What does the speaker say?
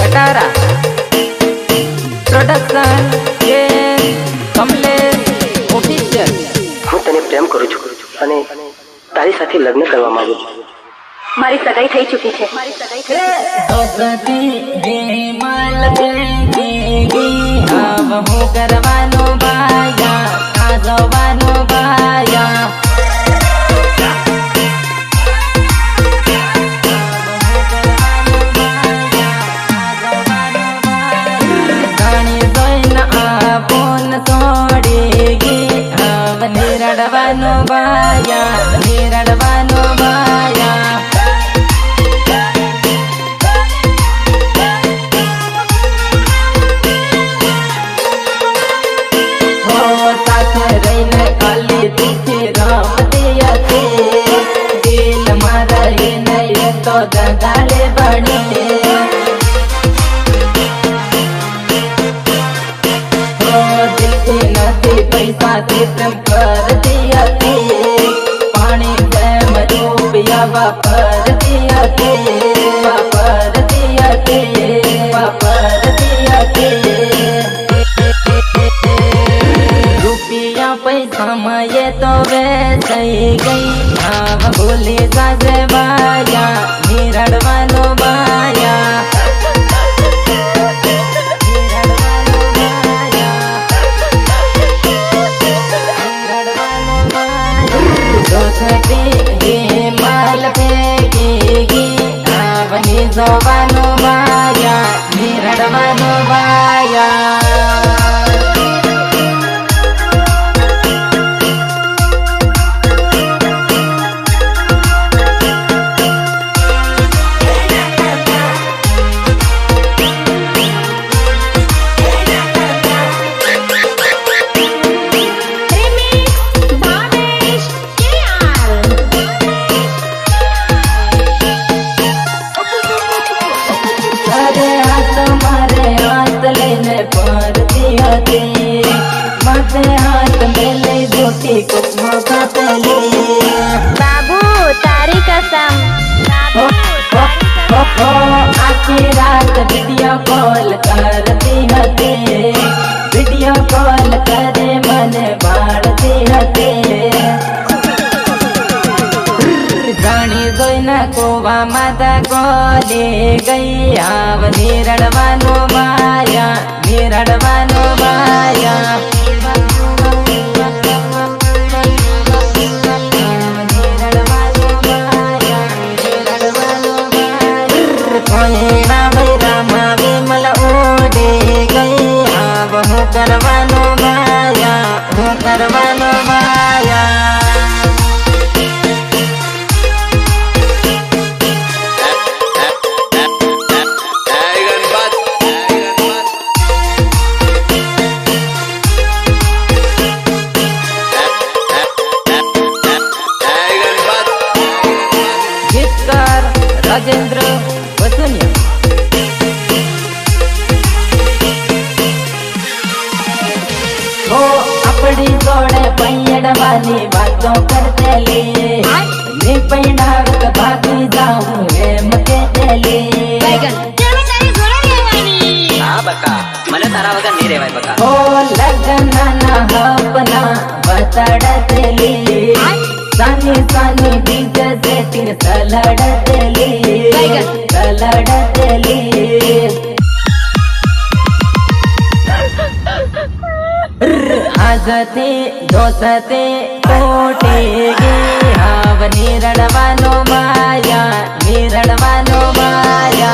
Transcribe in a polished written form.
खटारा प्रोडक्शन के कमलेश ऑफिशियल। હું તને પ્રેમ કરું છું અને તારી સાથે લગ્ન કરવા માંગુ છું। મારી સગાઈ થઈ ચૂકી છે। કરવાનો ભાયા આ જવાનો ભાયા નિરડવાનો ભાયા નિરડવાનો ભાયા હો સાથે રહીને ખાલી તીથી રમતી હતી દિલ મારા એને તો દગાડે બને પૈસાથી પ્રેમ કરતી હતી પાણી પ્રેમ રૂપિયા વાપરતી હતી વાપરતી હતી વાપરતી હતી રૂપિયા પૈસા મયે તો વેચાઈ ગઈ આવ ભૂલી જાજે બાયા નિરડવાનો બાયા જવાનો બાયા નિરડવાનો બાયા बाबू तारी कसम आखी रात वीडियो कॉल करती हती वीडियो कॉल करे મને બાળતી હતી જાણી જોઈને કોવા માતા કોલે ગઈ આવ નિરડવાનો માયા નિરડવાનો માયા કરવાનો માયા હું કરવાનો માયા ગીતકાર રાજેન્દ્ર વસુનિયા हो अपनी जोड़े पैड़वाली बातों करते ले मैं पैड़ावत भागी जाऊं रे मके तेले હા બકા મને તારા વગર નહીં રહેવાય બકા। हो लगना ना अपना बतड़ते ले सानी सानी बीज सेटिंग सलड़ते ले सलड़ते ले आजते दोसते टूटेगी आव निरडવાનો माया निरडવાનો माया